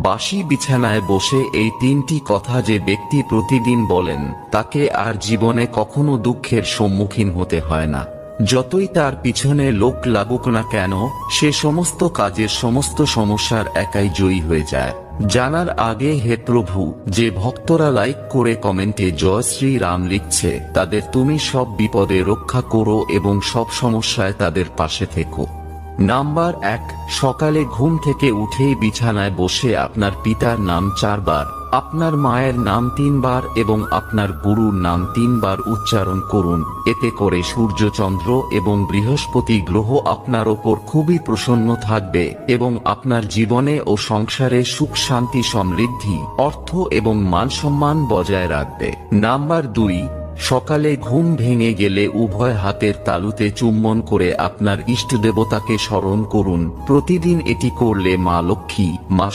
বাসি বিছানায় বসে এই তিনটি কথা যে ব্যক্তি প্রতিদিন বলেন, তাকে আর জীবনে কখনো দুঃখের সম্মুখীন হতে হয় না। যতই তার পিছনে লোক লাগুক না কেন, সে সমস্ত কাজের সমস্ত সমস্যার একাই জয়ী হয়ে যায়। জানার আগে হে প্রভু, যে ভক্তরা লাইক করে কমেন্টে জয় শ্রী রাম লিখছে, তাদের তুমি সব বিপদে রক্ষা করো এবং সব সমস্যায় তাদের পাশে থেকো। নাম্বার 1, সকালে ঘুম থেকে উঠেই বিছানায় বসে আপনার পিতার নাম 4 বার, আপনার মায়ের নাম 3 বার এবং আপনার গুরুর নাম 3 বার উচ্চারণ করুন। এতে করে সূর্য, চন্দ্র এবং বৃহস্পতি গ্রহ আপনার ওপর খুবই প্রসন্ন থাকবে এবং আপনার জীবনে ও সংসারে সুখ, শান্তি, সমৃদ্ধি, অর্থ এবং মান সম্মান বজায় রাখবে। নাম্বার 2, সকালে ঘুম ভেঙে গেলে উভয় হাতের তালুতে চুম্বন করে আপনার ইষ্টদেবতাকে স্মরণ করুন। প্রতিদিন এটি করলে মা লক্ষ্মী, মা